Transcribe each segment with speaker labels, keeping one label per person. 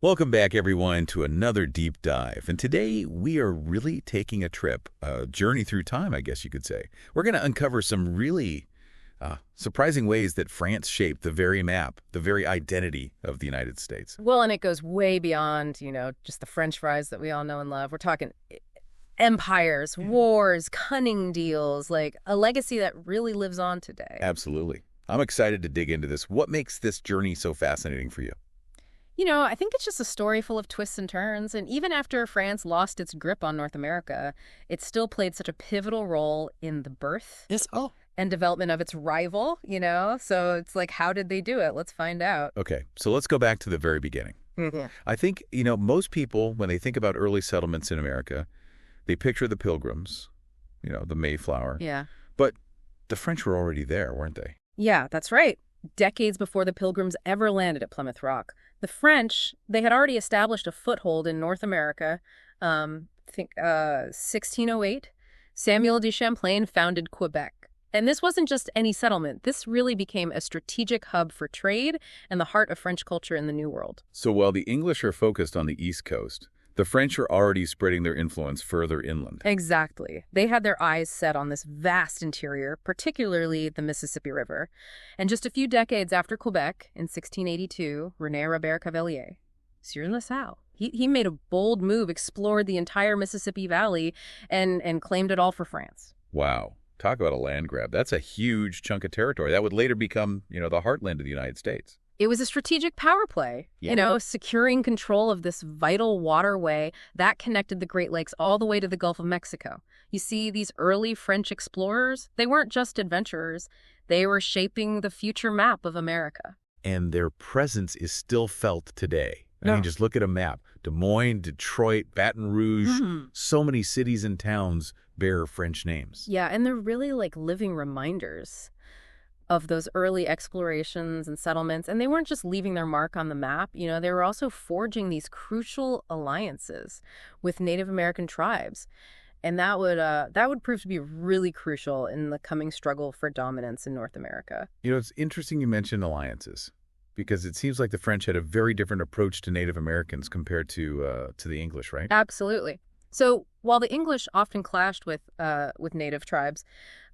Speaker 1: Welcome back, everyone, to another deep dive. And today we are really taking a trip, a journey through time, I guess you could say. We're going to uncover some really surprising ways that France shaped the very map, the very identity of the United States.
Speaker 2: Well, and it goes way beyond, just the French fries that we all know and love. We're talking empires, wars, cunning deals, like a legacy that really lives on today.
Speaker 1: Absolutely. I'm excited to dig into this. What makes this journey so fascinating for you?
Speaker 2: I think it's just a story full of twists and turns. And even after France lost its grip on North America, it still played such a pivotal role in the birth
Speaker 3: Yes. Oh,
Speaker 2: and development of its rival. So it's like, how did they do it? Let's find out.
Speaker 1: Okay, so let's go back to the very beginning.
Speaker 2: Mhm.
Speaker 1: I think, most people, when they think about early settlements in America, they picture the Pilgrims, the Mayflower.
Speaker 2: Yeah.
Speaker 1: But the French were already there, weren't they?
Speaker 2: Yeah, that's right. Decades before the Pilgrims ever landed at Plymouth Rock, the French, they had already established a foothold in North America. 1608, Samuel de Champlain founded Quebec. And this wasn't just any settlement. This really became a strategic hub for trade and the heart of French culture in the New World.
Speaker 1: So while the English are focused on the East Coast, the French are already spreading their influence further inland.
Speaker 2: Exactly. They had their eyes set on this vast interior, particularly the Mississippi River. And just a few decades after Quebec, in 1682, René Robert Cavelier, Sieur La Salle, he made a bold move, explored the entire Mississippi Valley, and claimed it all for France.
Speaker 1: Wow. Talk about a land grab. That's a huge chunk of territory. That would later become, the heartland of the United States.
Speaker 2: It was a strategic power play, securing control of this vital waterway that connected the Great Lakes all the way to the Gulf of Mexico. You see, these early French explorers, they weren't just adventurers. They were shaping the future map of America.
Speaker 1: And their presence is still felt today. I
Speaker 2: Yeah.
Speaker 1: mean, just look at a map. Des Moines, Detroit, Baton Rouge, so many cities and towns bear French names.
Speaker 2: Yeah, and they're really like living reminders of those early explorations and settlements. And they weren't just leaving their mark on the map, they were also forging these crucial alliances with Native American tribes. And that would prove to be really crucial in the coming struggle for dominance in North America.
Speaker 1: It's interesting you mentioned alliances, because it seems like the French had a very different approach to Native Americans compared to the English, right?
Speaker 2: Absolutely. So while the English often clashed with native tribes,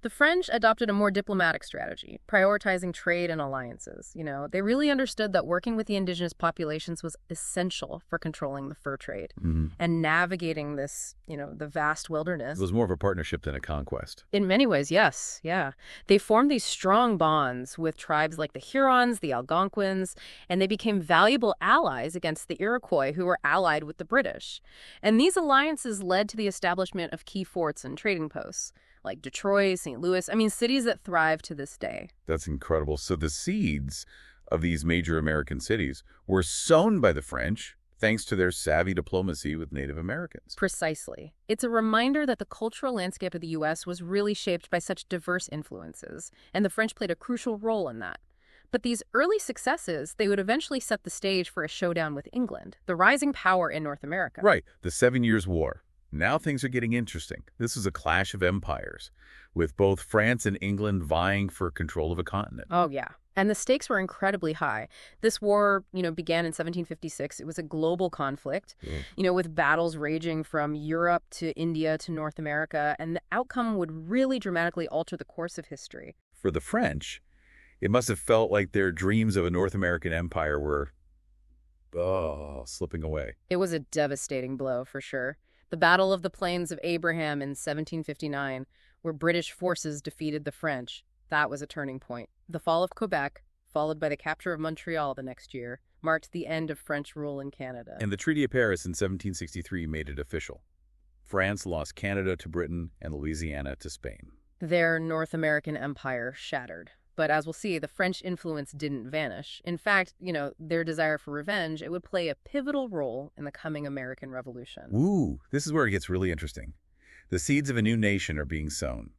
Speaker 2: the French adopted a more diplomatic strategy, prioritizing trade and alliances. They really understood that working with the indigenous populations was essential for controlling the fur trade and navigating this, the vast wilderness.
Speaker 1: It was more of a partnership than a conquest.
Speaker 2: In many ways, yes, yeah. They formed these strong bonds with tribes like the Hurons, the Algonquins, and they became valuable allies against the Iroquois, who were allied with the British. And these alliances led to the establishment of key forts and trading posts, like Detroit, St. Louis, cities that thrive to this day.
Speaker 1: That's incredible. So the seeds of these major American cities were sown by the French thanks to their savvy diplomacy with Native Americans.
Speaker 2: Precisely. It's a reminder that the cultural landscape of the U.S. was really shaped by such diverse influences, and the French played a crucial role in that. But these early successes, they would eventually set the stage for a showdown with England, the rising power in North America.
Speaker 1: Right, the 7 Years' War. Now things are getting interesting. This is a clash of empires, with both France and England vying for control of a continent.
Speaker 2: Oh, yeah. And the stakes were incredibly high. This war, began in 1756. It was a global conflict, with battles raging from Europe to India to North America, and the outcome would really dramatically alter the course of history.
Speaker 1: For the French, it must have felt like their dreams of a North American empire were, slipping away.
Speaker 2: It was a devastating blow, for sure. The Battle of the Plains of Abraham in 1759, where British forces defeated the French. That was a turning point. The fall of Quebec, followed by the capture of Montreal the next year, marked the end of French rule in Canada.
Speaker 1: And the Treaty of Paris in 1763 made it official. France lost Canada to Britain and Louisiana to Spain.
Speaker 2: Their North American empire shattered. But as we'll see, the French influence didn't vanish. In fact, their desire for revenge, it would play a pivotal role in the coming American Revolution.
Speaker 1: Ooh, this is where it gets really interesting. The seeds of a new nation are being sown.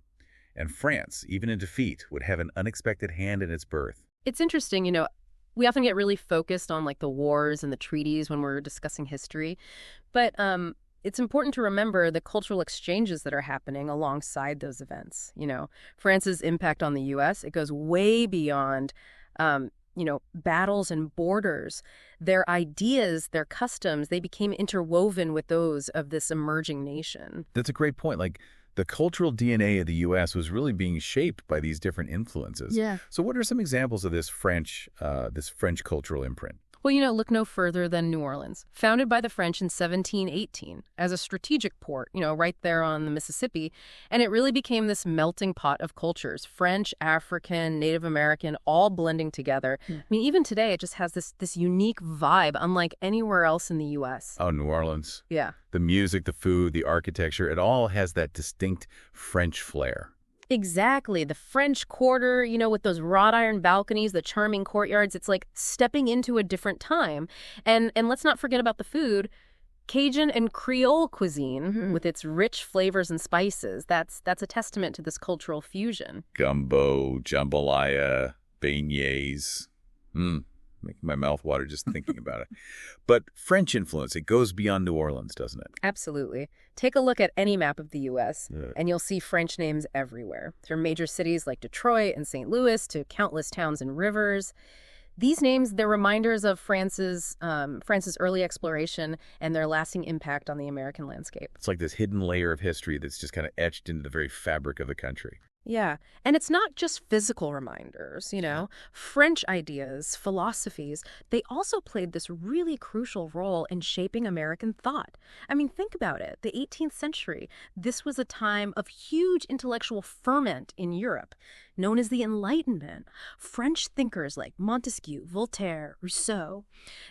Speaker 1: And France, even in defeat, would have an unexpected hand in its birth.
Speaker 2: It's interesting, we often get really focused on like the wars and the treaties when we're discussing history. But it's important to remember the cultural exchanges that are happening alongside those events. France's impact on the U.S., it goes way beyond battles and borders, their ideas, their customs, they became interwoven with those of this emerging nation.
Speaker 1: That's a great point. Like, the cultural DNA of the U.S. was really being shaped by these different influences.
Speaker 2: Yeah.
Speaker 1: So what are some examples of this French cultural imprint?
Speaker 2: Well, look no further than New Orleans, founded by the French in 1718 as a strategic port, right there on the Mississippi. And it really became this melting pot of cultures, French, African, Native American, all blending together. I mean, even today, it just has this unique vibe, unlike anywhere else in the U.S.
Speaker 1: Oh, New Orleans.
Speaker 2: Yeah.
Speaker 1: The music, the food, the architecture, it all has that distinct French flair.
Speaker 2: Exactly. The French Quarter, with those wrought iron balconies, the charming courtyards, it's like stepping into a different time. And let's not forget about the food. Cajun and Creole cuisine, with its rich flavors and spices, that's a testament to this cultural fusion.
Speaker 1: Gumbo, jambalaya, beignets. Making my mouth water just thinking about it. But French influence, it goes beyond New Orleans, doesn't it?
Speaker 2: Absolutely. Take a look at any map of the U.S., and you'll see French names everywhere, from major cities like Detroit and St. Louis to countless towns and rivers. These names, they're reminders of France's early exploration and their lasting impact on the American landscape.
Speaker 1: It's like this hidden layer of history that's just kind of etched into the very fabric of the country.
Speaker 2: Yeah. And it's not just physical reminders, French ideas, philosophies, they also played this really crucial role in shaping American thought. I mean, think about it. The 18th century, this was a time of huge intellectual ferment in Europe, known as the Enlightenment. French thinkers like Montesquieu, Voltaire, Rousseau,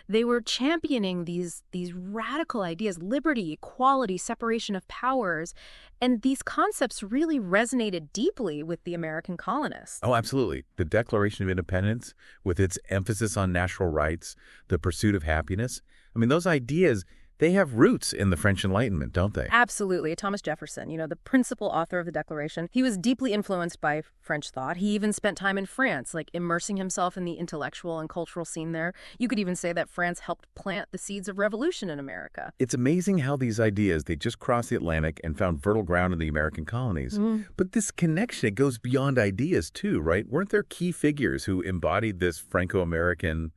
Speaker 2: they were championing these radical ideas, liberty, equality, separation of powers, and these concepts really resonated deeply with the American colonists.
Speaker 1: Oh, absolutely. The Declaration of Independence, with its emphasis on natural rights, the pursuit of happiness. I mean, those ideas, they have roots in the French Enlightenment, don't they?
Speaker 2: Absolutely. Thomas Jefferson, the principal author of the Declaration, he was deeply influenced by French thought. He even spent time in France, like immersing himself in the intellectual and cultural scene there. You could even say that France helped plant the seeds of revolution in America.
Speaker 1: It's amazing how these ideas, they just crossed the Atlantic and found fertile ground in the American colonies. But this connection, it goes beyond ideas too, right? Weren't there key figures who embodied this Franco-American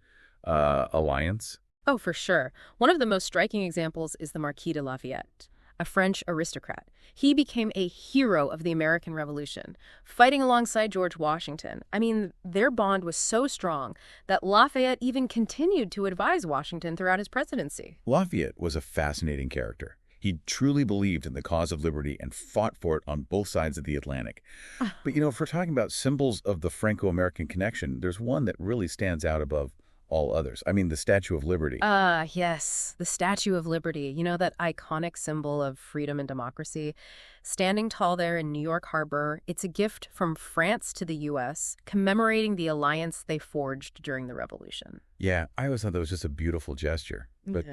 Speaker 1: alliance?
Speaker 2: Oh, for sure. One of the most striking examples is the Marquis de Lafayette, a French aristocrat. He became a hero of the American Revolution, fighting alongside George Washington. I mean, their bond was so strong that Lafayette even continued to advise Washington throughout his presidency.
Speaker 1: Lafayette was a fascinating character. He truly believed in the cause of liberty and fought for it on both sides of the Atlantic. But, if we're talking about symbols of the Franco-American connection, there's one that really stands out above all others. I mean, the Statue of Liberty.
Speaker 2: Yes, the Statue of Liberty. That iconic symbol of freedom and democracy. Standing tall there in New York Harbor, it's a gift from France to the U.S., commemorating the alliance they forged during the Revolution.
Speaker 1: Yeah, I always thought that was just a beautiful gesture. But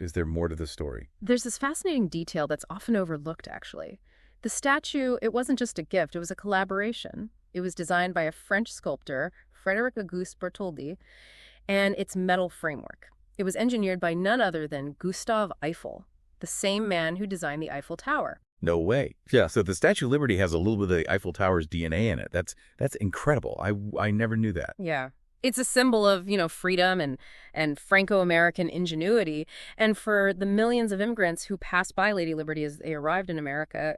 Speaker 1: is there more to the story?
Speaker 2: There's this fascinating detail that's often overlooked, actually. The statue, it wasn't just a gift, it was a collaboration. It was designed by a French sculptor, Frédéric Auguste Bartholdi, and its metal framework. It was engineered by none other than Gustave Eiffel, the same man who designed the Eiffel Tower.
Speaker 1: No way. Yeah, so the Statue of Liberty has a little bit of the Eiffel Tower's DNA in it. That's incredible. I never knew that.
Speaker 2: Yeah. It's a symbol of, freedom and Franco-American ingenuity. And for the millions of immigrants who passed by Lady Liberty as they arrived in America,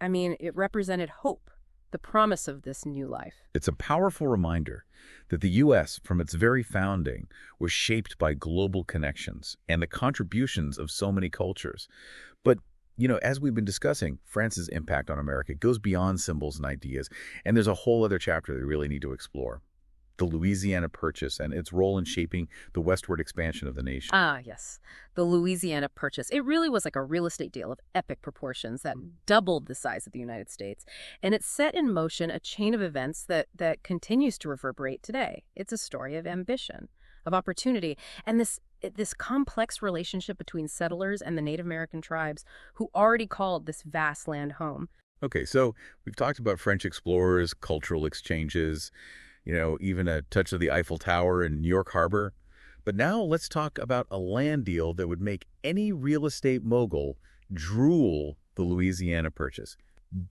Speaker 2: I mean, it represented hope, the promise of this new life.
Speaker 1: It's a powerful reminder that the U.S., from its very founding, was shaped by global connections and the contributions of so many cultures. But, as we've been discussing, France's impact on America goes beyond symbols and ideas, and there's a whole other chapter that we really need to explore. The Louisiana Purchase and its role in shaping the westward expansion of the nation.
Speaker 2: Yes. The Louisiana Purchase. It really was like a real estate deal of epic proportions that doubled the size of the United States. And it set in motion a chain of events that continues to reverberate today. It's a story of ambition, of opportunity, and this complex relationship between settlers and the Native American tribes who already called this vast land home.
Speaker 1: Okay, so we've talked about French explorers, cultural exchanges, even a touch of the Eiffel Tower in New York Harbor. But now let's talk about a land deal that would make any real estate mogul drool: the Louisiana Purchase,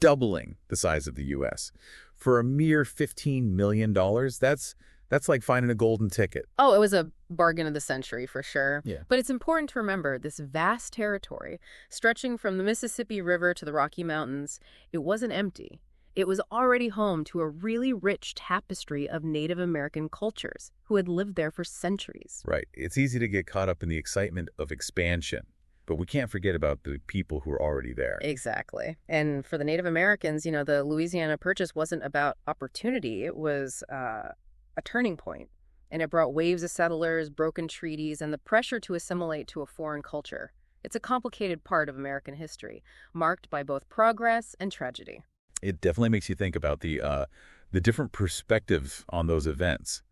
Speaker 1: doubling the size of the U.S. For a mere $15 million, that's That's like finding a golden ticket.
Speaker 2: Oh, it was a bargain of the century for sure.
Speaker 1: Yeah.
Speaker 2: But it's important to remember this vast territory, stretching from the Mississippi River to the Rocky Mountains, it wasn't empty. It was already home to a really rich tapestry of Native American cultures who had lived there for centuries.
Speaker 1: Right. It's easy to get caught up in the excitement of expansion, but we can't forget about the people who are already there.
Speaker 2: Exactly. And for the Native Americans, the Louisiana Purchase wasn't about opportunity. It was a turning point. And it brought waves of settlers, broken treaties, and the pressure to assimilate to a foreign culture. It's a complicated part of American history, marked by both progress and tragedy.
Speaker 1: It definitely makes you think about the different perspectives on those events.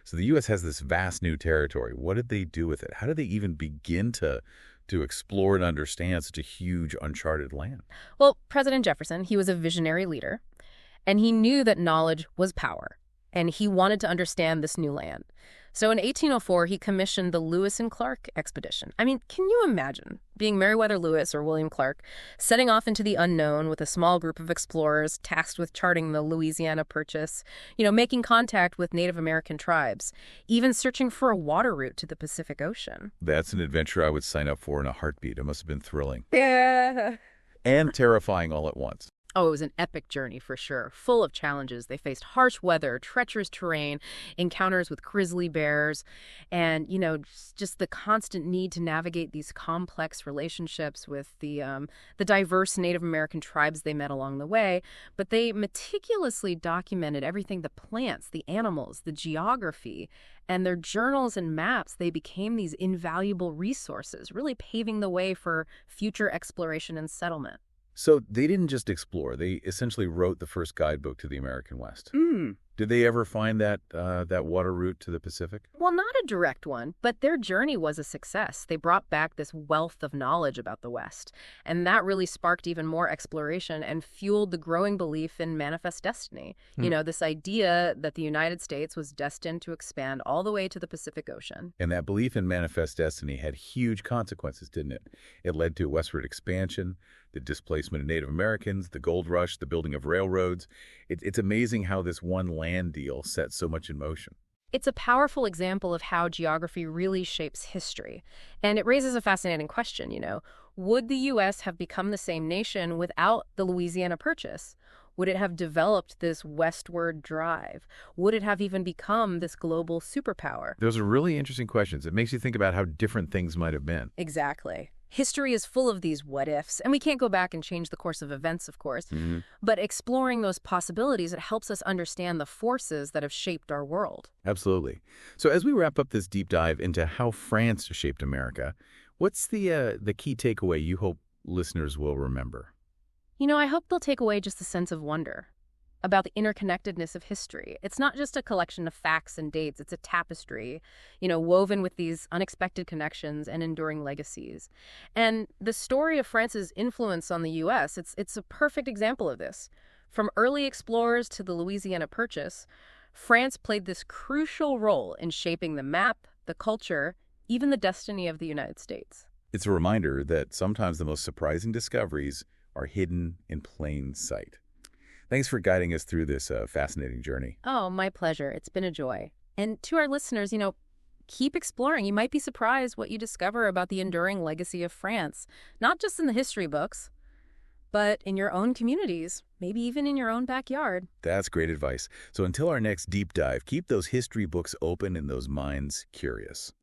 Speaker 1: So the U.S. has this vast new territory. What did they do with it? How did they even begin to explore and understand such a huge, uncharted land?
Speaker 2: Well, President Jefferson, he was a visionary leader, and he knew that knowledge was power, and he wanted to understand this new land. So in 1804, he commissioned the Lewis and Clark expedition. I mean, can you imagine being Meriwether Lewis or William Clark, setting off into the unknown with a small group of explorers tasked with charting the Louisiana Purchase, making contact with Native American tribes, even searching for a water route to the Pacific Ocean?
Speaker 1: That's an adventure I would sign up for in a heartbeat. It must have been thrilling.
Speaker 2: Yeah.
Speaker 1: And terrifying all at once.
Speaker 2: Oh, it was an epic journey for sure, full of challenges. They faced harsh weather, treacherous terrain, encounters with grizzly bears, and, just the constant need to navigate these complex relationships with the diverse Native American tribes they met along the way. But they meticulously documented everything, the plants, the animals, the geography, and their journals and maps, they became these invaluable resources, really paving the way for future exploration and settlement.
Speaker 1: So they didn't just explore. They essentially wrote the first guidebook to the American West. Did they ever find that water route to the Pacific?
Speaker 2: Well, not a direct one, but their journey was a success. They brought back this wealth of knowledge about the West, and that really sparked even more exploration and fueled the growing belief in manifest destiny. This idea that the United States was destined to expand all the way to the Pacific Ocean.
Speaker 1: And that belief in manifest destiny had huge consequences, didn't it? It led to westward expansion, the displacement of Native Americans, the gold rush, the building of railroads. It's amazing how this one land deal set so much in motion.
Speaker 2: It's a powerful example of how geography really shapes history. And it raises a fascinating question, Would the U.S. have become the same nation without the Louisiana Purchase? Would it have developed this westward drive? Would it have even become this global superpower?
Speaker 1: Those are really interesting questions. It makes you think about how different things might have been.
Speaker 2: Exactly. History is full of these what-ifs, and we can't go back and change the course of events, of course. But exploring those possibilities, it helps us understand the forces that have shaped our world.
Speaker 1: Absolutely. So as we wrap up this deep dive into how France shaped America, what's the key takeaway you hope listeners will remember?
Speaker 2: I hope they'll take away just a sense of wonder about the interconnectedness of history. It's not just a collection of facts and dates. It's a tapestry, woven with these unexpected connections and enduring legacies. And the story of France's influence on the U.S., it's a perfect example of this. From early explorers to the Louisiana Purchase, France played this crucial role in shaping the map, the culture, even the destiny of the United States.
Speaker 1: It's a reminder that sometimes the most surprising discoveries are hidden in plain sight. Thanks for guiding us through this fascinating journey.
Speaker 2: Oh, my pleasure. It's been a joy. And to our listeners, keep exploring. You might be surprised what you discover about the enduring legacy of France, not just in the history books, but in your own communities, maybe even in your own backyard.
Speaker 1: That's great advice. So until our next deep dive, keep those history books open and those minds curious.